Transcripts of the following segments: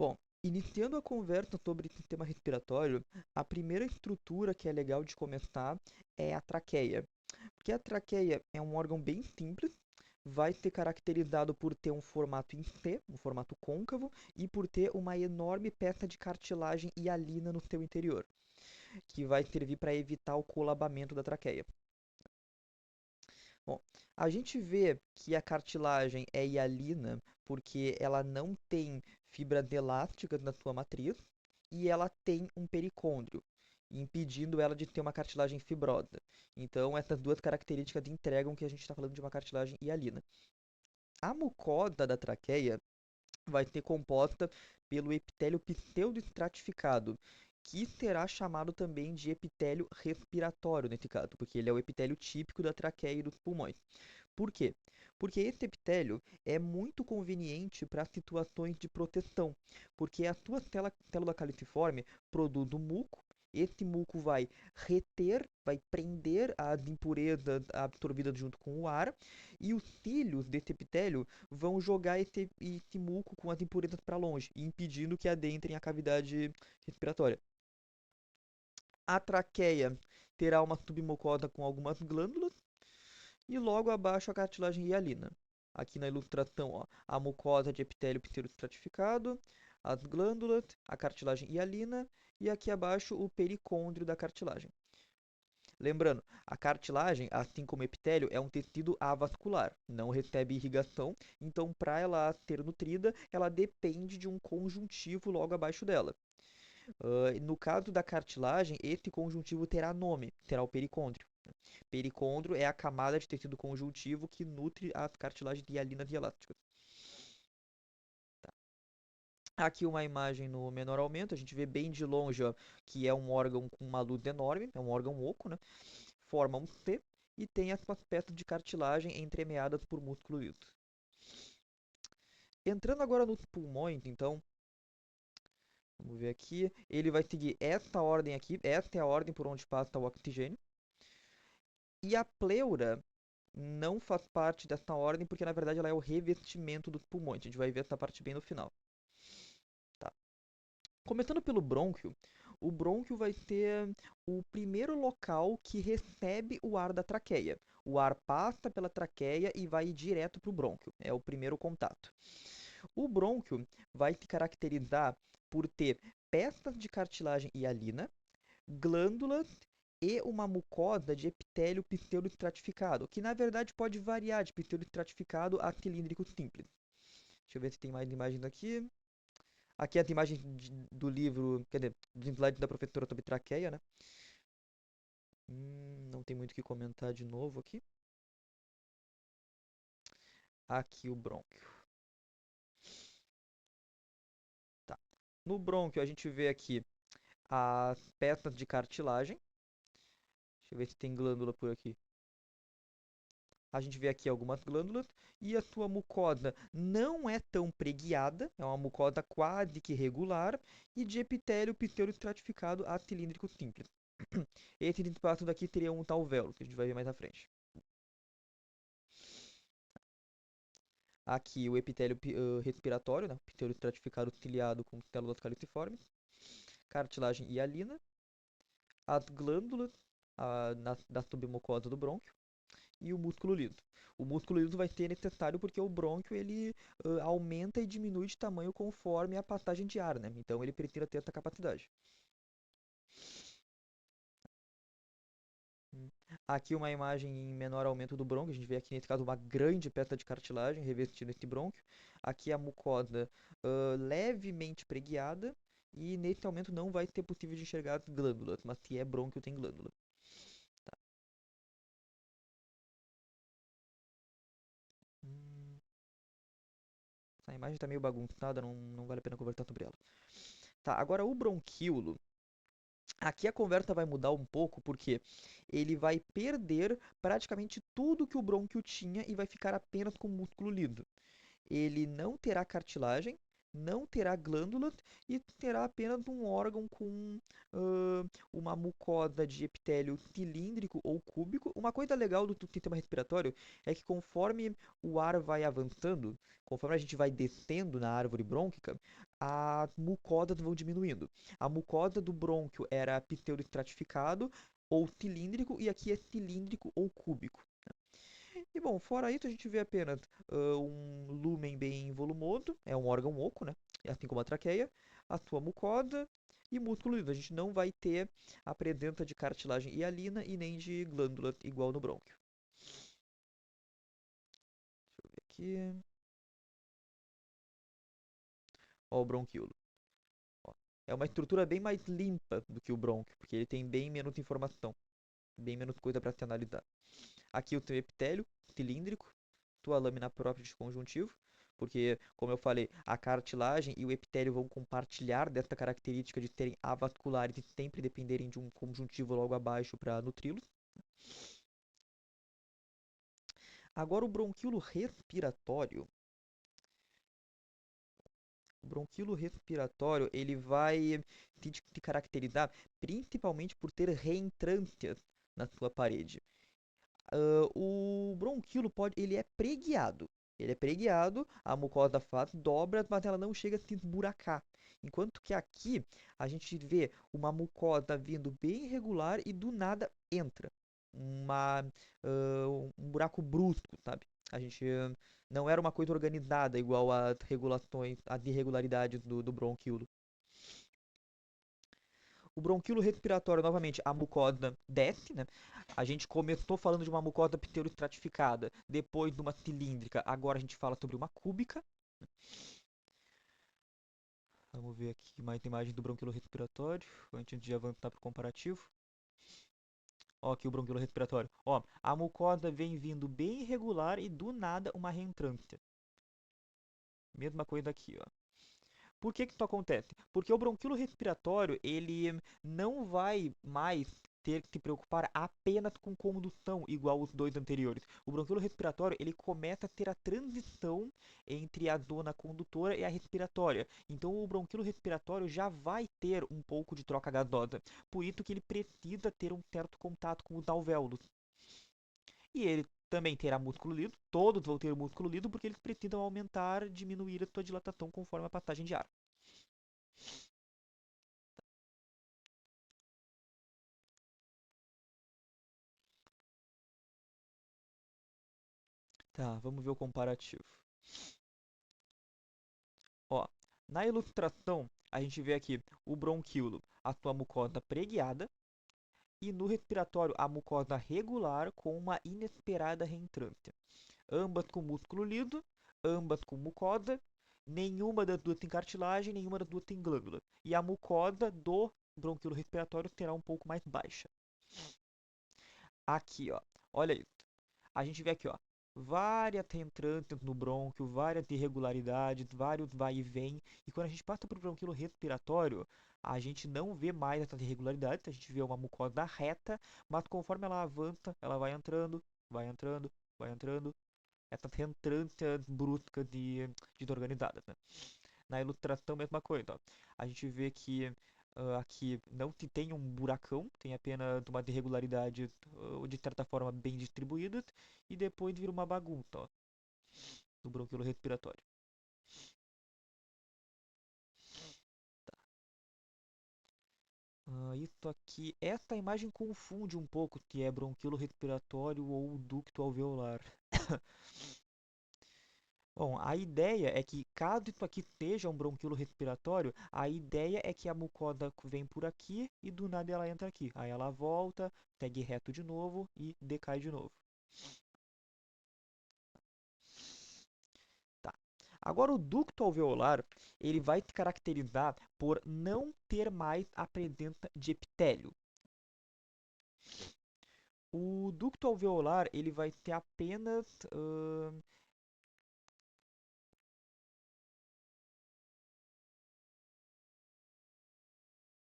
Bom, iniciando a conversa sobre sistema respiratório, a primeira estrutura que é legal de começar é a traqueia. Porque a traqueia é um órgão bem simples, vai ser caracterizado por ter um formato em C, um formato côncavo, e por ter uma enorme peça de cartilagem hialina no seu interior, que vai servir para evitar o colabamento da traqueia. Bom, a gente vê que a cartilagem é hialina porque ela não tem fibras elásticas na sua matriz e ela tem um pericôndrio, impedindo ela de ter uma cartilagem fibrosa. Então, essas duas características entregam que a gente está falando de uma cartilagem hialina. A mucosa da traqueia vai ser composta pelo epitélio pseudoestratificado, que será chamado também de epitélio respiratório nesse caso, porque ele é o epitélio típico da traqueia e dos pulmões. Por quê? Porque esse epitélio é muito conveniente para situações de proteção, porque a tua célula caliciforme produz o muco, esse muco vai reter, vai prender as impurezas absorvidas junto com o ar, e os cílios desse epitélio vão jogar esse muco com as impurezas para longe, impedindo que adentrem a cavidade respiratória. A traqueia terá uma submucosa com algumas glândulas, e logo abaixo a cartilagem hialina. Aqui na ilustração, ó, a mucosa de epitélio pseudoestratificado, as glândulas, a cartilagem hialina e aqui abaixo o pericôndrio da cartilagem. Lembrando, a cartilagem, assim como o epitélio, é um tecido avascular, não recebe irrigação, então para ela ser nutrida, ela depende de um conjuntivo logo abaixo dela. No caso da cartilagem, esse conjuntivo terá nome, terá o pericôndrio. Pericôndrio é a camada de tecido conjuntivo que nutre as cartilagens hialinas e elásticas. Aqui uma imagem no menor aumento, a gente vê bem de longe, ó, que é um órgão com uma luz enorme, é um órgão oco, né? Forma um C e tem as suas peças de cartilagem entremeadas por músculo liso. Entrando agora nos pulmões, então, vamos ver aqui, ele vai seguir essa ordem aqui, essa é a ordem por onde passa o oxigênio. E a pleura não faz parte dessa ordem, porque na verdade ela é o revestimento dos pulmões. A gente vai ver essa parte bem no final. Tá. Começando pelo brônquio, o brônquio vai ser o primeiro local que recebe o ar da traqueia. O ar passa pela traqueia e vai direto para o brônquio. É o primeiro contato. O brônquio vai se caracterizar por ter peças de cartilagem hialina, glândulas e uma mucosa de epitélio pseudoestratificado, que na verdade pode variar de pseudoestratificado a cilíndrico simples. Deixa eu ver se tem mais imagens aqui. Aqui as imagens do livro, quer dizer, dos slides da professora sobre traqueia, né? Não tem muito o que comentar de novo aqui. Aqui o brônquio. Tá. No brônquio a gente vê aqui as peças de cartilagem. Deixa eu ver se tem glândula por aqui. A gente vê aqui algumas glândulas e a sua mucosa não é tão preguiada, é uma mucosa quase que regular e de epitélio pseudoestratificado acilíndrico simples. Esses espaços aqui teriam um tal véolo, que a gente vai ver mais à frente. Aqui o epitélio respiratório, né, pseudoestratificado ciliado com células caliciformes, cartilagem hialina, as glândulas da submucosa do brônquio e o músculo liso. O músculo liso vai ser necessário porque o brônquio ele aumenta e diminui de tamanho conforme a passagem de ar, né? Então ele precisa ter essa capacidade. Aqui uma imagem em menor aumento do brônquio, a gente vê aqui nesse caso uma grande peça de cartilagem revestindo esse brônquio. Aqui a mucosa levemente preguiada e nesse aumento não vai ser possível de enxergar as glândulas, mas se é brônquio tem glândula. Tá. Hum, Essa imagem está meio bagunçada, não vale a pena conversar sobre ela. Tá, agora o bronquíolo. Aqui a conversa vai mudar um pouco porque ele vai perder praticamente tudo que o brônquio tinha e vai ficar apenas com músculo liso. Ele não terá cartilagem, não terá glândulas e terá apenas um órgão com uma mucosa de epitélio cilíndrico ou cúbico. Uma coisa legal do sistema respiratório é que conforme o ar vai avançando, conforme a gente vai descendo na árvore brônquica, as mucosas vão diminuindo. A mucosa do brônquio era pseudoestratificado ou cilíndrico e aqui é cilíndrico ou cúbico. E bom, fora isso a gente vê apenas um lúmen bem volumoso, é um órgão oco, né? Assim como a traqueia, a sua mucosa e músculo liso. A gente não vai ter a presença de cartilagem hialina e nem de glândula igual no brônquio. Deixa eu ver aqui. Ó o bronquíolo. Ó. É uma estrutura bem mais limpa do que o brônquio, porque ele tem bem menos informação, bem menos coisa para se analisar. Aqui o teu epitélio cilíndrico, tua lâmina própria de conjuntivo, porque, como eu falei, a cartilagem e o epitélio vão compartilhar desta característica de serem avasculares e sempre dependerem de um conjuntivo logo abaixo para nutri-los. Agora o bronquíolo respiratório. O bronquíolo respiratório ele vai se caracterizar principalmente por ter reentrâncias na sua parede. O bronquíolo ele é preguiado. Ele é preguiado, a mucosa faz dobras, mas ela não chega a se esburacar. Enquanto que aqui a gente vê uma mucosa vindo bem irregular e do nada entra. Uma, um buraco brusco, sabe? A gente não era uma coisa organizada igual às regulações, às irregularidades do bronquíolo. O bronquíolo respiratório, novamente, a mucosa desce, né? A gente começou falando de uma mucosa pseudoestratificada, depois de uma cilíndrica, agora a gente fala sobre uma cúbica. Vamos ver aqui mais imagem do bronquíolo respiratório, antes de avançar para o comparativo. Ó, aqui o bronquíolo respiratório. Ó, a mucosa vem vindo bem irregular e do nada uma reentrância. Mesma coisa aqui, ó. Por que que isso acontece? Porque o bronquíolo respiratório, ele não vai mais ter que se preocupar apenas com condução, igual os dois anteriores. O bronquíolo respiratório, ele começa a ter a transição entre a zona condutora e a respiratória. Então, o bronquíolo respiratório já vai ter um pouco de troca gasosa. Por isso que ele precisa ter um certo contato com os alvéolos. E ele também terá músculo liso, todos vão ter músculo liso porque eles precisam aumentar, diminuir a sua dilatação conforme a passagem de ar. Tá, vamos ver o comparativo. Ó, na ilustração, a gente vê aqui o bronquíolo, a sua mucosa preguiada, e no respiratório, a mucosa regular com uma inesperada reentrância. Ambas com músculo liso, ambas com mucosa, nenhuma das duas tem cartilagem, nenhuma das duas tem glândula. E a mucosa do bronquíolo respiratório será um pouco mais baixa. Aqui, ó, olha isso. A gente vê aqui, ó, várias reentrâncias no brônquio, várias irregularidades, vários vai e vem. E quando a gente passa para o bronquíolo respiratório, a gente não vê mais essas irregularidades, a gente vê uma mucosa reta, mas conforme ela avança, ela vai entrando, vai entrando, vai entrando. Essas reentrâncias bruscas e desorganizadas, né? Na ilustração, mesma coisa, ó. A gente vê que aqui não se tem um buracão, tem apenas umas irregularidades de certa forma bem distribuídas e depois vira uma bagunça, ó, no bronquíolo respiratório. Isso aqui, essa imagem confunde um pouco se é bronquíolo respiratório ou ducto alveolar. Bom, a ideia é que, caso isso aqui seja um bronquíolo respiratório, a ideia é que a mucosa vem por aqui e do nada ela entra aqui. Aí ela volta, segue reto de novo e decai de novo. Tá. Agora o ducto alveolar, ele vai se caracterizar por não ter mais a presença de epitélio. O ducto alveolar, ele vai ter apenas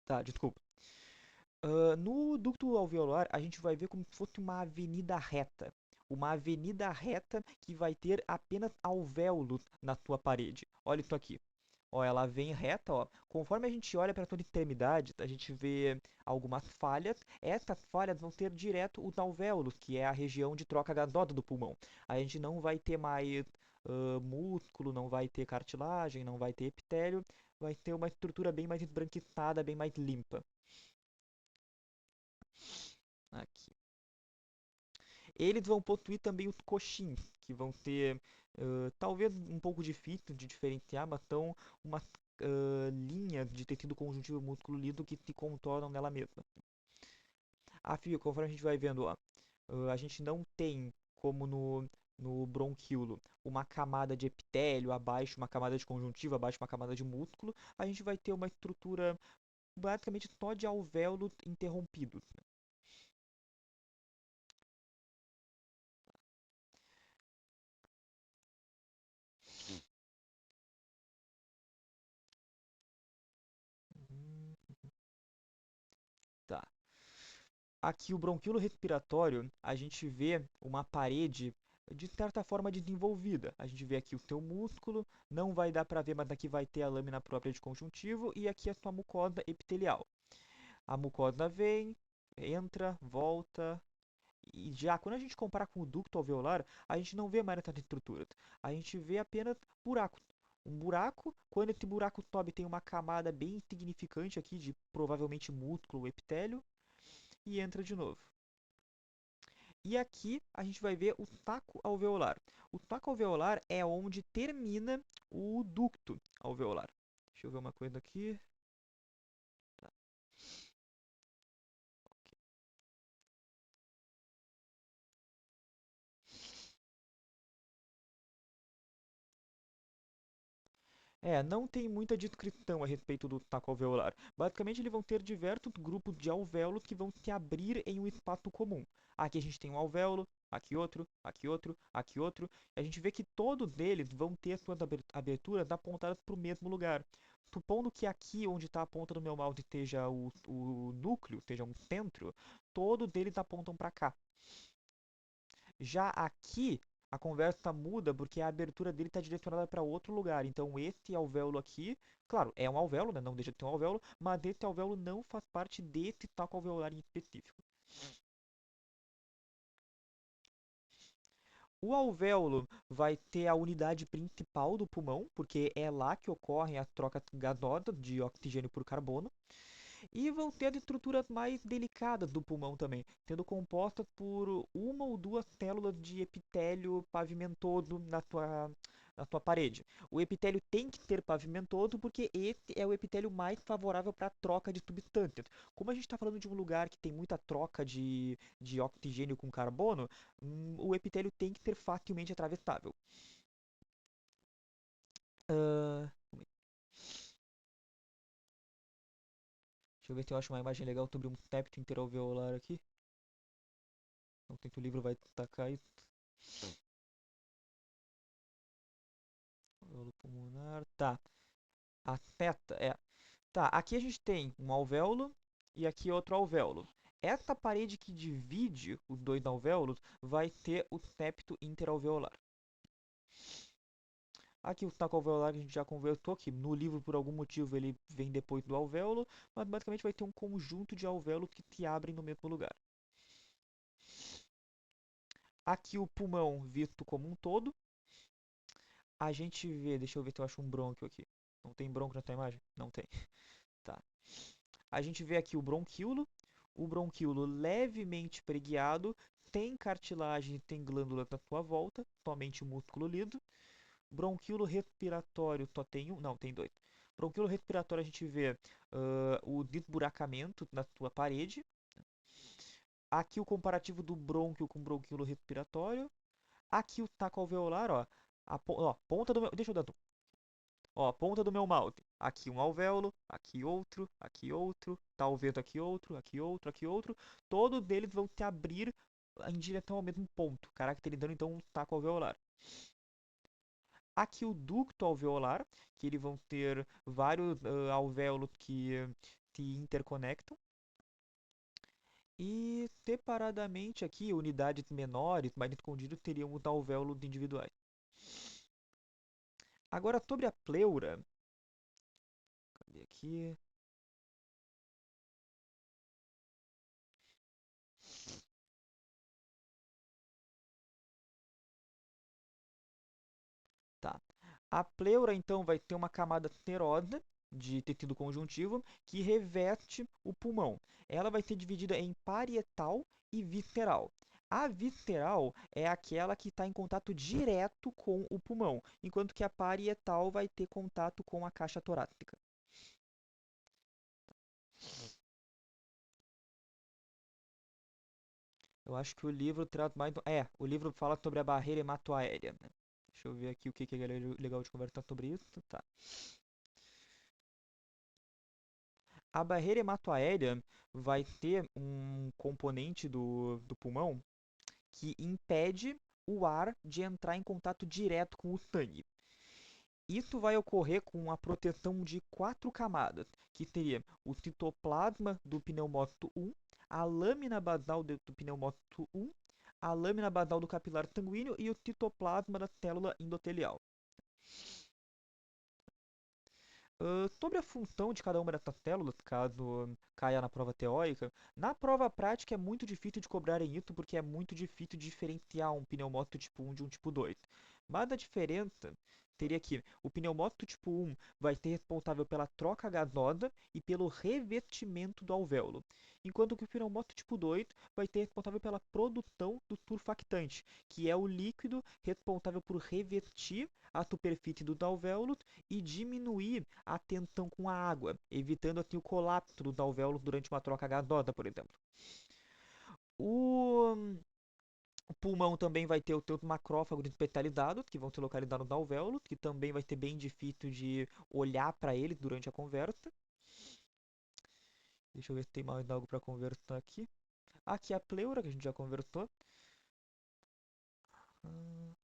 tá, desculpa. No ducto alveolar, a gente vai ver como se fosse uma avenida reta. Uma avenida reta que vai ter apenas alvéolos na sua parede. Olha isso aqui. Ó, ela vem reta, ó. Conforme a gente olha para toda extremidade, a gente vê algumas falhas. Essas falhas vão ter direto os alvéolos, que é a região de troca gasosa do pulmão. A gente não vai ter mais músculo, não vai ter cartilagem, não vai ter epitélio. Vai ter uma estrutura bem mais esbranquiçada, bem mais limpa. Aqui. Eles vão possuir também os coxins, que vão ter, talvez um pouco difícil de diferenciar, mas são umas linhas de tecido conjuntivo músculo liso que se contornam nela mesma. A fio, conforme a gente vai vendo, ó, a gente não tem, como no bronquíolo, uma camada de epitélio abaixo, uma camada de conjuntivo abaixo, uma camada de músculo. A gente vai ter uma estrutura basicamente só de alvéolos interrompidos. Hum, Tá. Aqui o bronquíolo respiratório, a gente vê uma parede de certa forma desenvolvida. A gente vê aqui o teu músculo, não vai dar para ver, mas aqui vai ter a lâmina própria de conjuntivo e aqui a sua mucosa epitelial. A mucosa vem, entra, volta, e já quando a gente compara com o ducto alveolar, a gente não vê mais essas estruturas. A gente vê apenas buracos. Um buraco, quando esse buraco sobe, tem uma camada bem insignificante aqui de provavelmente músculo ou epitélio e entra de novo. E aqui a gente vai ver o taco alveolar. O taco alveolar é onde termina o ducto alveolar. Deixa eu ver uma coisa aqui. Tá, ok. Não tem muita descrição a respeito do taco alveolar. Basicamente, eles vão ter diversos grupos de alvéolos que vão se abrir em um espaço comum. Aqui a gente tem um alvéolo, aqui outro, aqui outro, aqui outro. E a gente vê que todos eles vão ter suas aberturas apontadas para o mesmo lugar. Supondo que aqui onde está a ponta do meu mouse esteja o núcleo, esteja um centro, todos eles apontam para cá. Já aqui, a conversa muda porque a abertura dele está direcionada para outro lugar. Então, esse alvéolo aqui, claro, é um alvéolo, né? Não deixa de ter um alvéolo, mas esse alvéolo não faz parte desse taco alveolar em específico. O alvéolo vai ter a unidade principal do pulmão, porque é lá que ocorrem as trocas gasosas de oxigênio por carbono. E vão ter as estruturas mais delicadas do pulmão também, sendo compostas por uma ou duas células de epitélio pavimentoso na sua parede. O epitélio tem que ser pavimentoso porque esse é o epitélio mais favorável para a troca de substâncias. Como a gente está falando de um lugar que tem muita troca de oxigênio com carbono, o epitélio tem que ser facilmente atravessável. Ah, deixa eu ver se eu acho uma imagem legal sobre um septo interalveolar aqui. Não sei se o livro vai destacar isso. Alvéolo pulmonar. Tá. A seta é. Tá, aqui a gente tem um alvéolo e aqui outro alvéolo. Essa parede que divide os dois alvéolos vai ter o septo interalveolar. Aqui o saco alveolar que a gente já conversou, que no livro por algum motivo ele vem depois do alvéolo, mas basicamente vai ter um conjunto de alvéolos que se abrem no mesmo lugar. Aqui o pulmão visto como um todo. A gente vê, deixa eu ver se eu acho um brônquio aqui. Não tem brônquio nessa imagem? Não tem. Tá. A gente vê aqui o bronquíolo levemente preguiado, tem cartilagem e tem glândula na sua volta, somente o músculo liso. Bronquíolo respiratório só tem um, não, tem dois. Bronquíolo respiratório a gente vê o desburacamento na sua parede. Aqui o comparativo do brônquio com o bronquíolo respiratório. Aqui o taco alveolar, ó. Ó, ponta do meu, deixa eu dar Ó, a ponta do meu mouse. Aqui um alvéolo, aqui outro, talvez aqui outro, aqui outro, aqui outro. Todos eles vão se abrir em direção ao mesmo ponto, caracterizando então um taco alveolar. Aqui o ducto alveolar, que eles vão ter vários alvéolos que se interconectam. E separadamente aqui, unidades menores, mais escondidas, teriam os alvéolos individuais. Agora sobre a pleura, aqui. Tá. A pleura, então, vai ter uma camada terosa de tecido conjuntivo que reveste o pulmão. Ela vai ser dividida em parietal e visceral. A visceral é aquela que está em contato direto com o pulmão, enquanto que a parietal vai ter contato com a caixa torácica. Eu acho que o livro trata mais. O livro fala sobre a barreira hematoaérea, né? Deixa eu ver aqui o que é legal de conversar sobre isso. Tá. A barreira hematoaérea vai ter um componente do pulmão que impede o ar de entrar em contato direto com o sangue. Isso vai ocorrer com a proteção de quatro camadas, que seria o citoplasma do pneumócito 1, a lâmina basal do pneumócito 1, a lâmina basal do capilar sanguíneo e o citoplasma da célula endotelial. Sobre a função de cada uma dessas células, caso caia na prova teórica, na prova prática é muito difícil de cobrarem isso porque é muito difícil diferenciar um pneumócito tipo 1 de um tipo 2. Mas a diferença seria que o pneumócito tipo 1 vai ser responsável pela troca gasosa e pelo revestimento do alvéolo, enquanto que o pneumócito tipo 2 vai ser responsável pela produção do surfactante, que é o líquido responsável por revestir a superfície dos alvéolos e diminuir a tensão com a água, evitando assim o colapso dos alvéolos durante uma troca gasosa, por exemplo. O pulmão também vai ter os seus macrófagos especializados, que vão se localizar nos alvéolos, que também vai ser bem difícil de olhar para eles durante a conversa. Deixa eu ver se tem mais algo para conversar aqui. Aqui é a pleura, que a gente já conversou. Hum,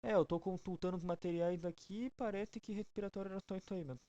eu tô consultando os materiais aqui e parece que respiratório era só isso aí mesmo.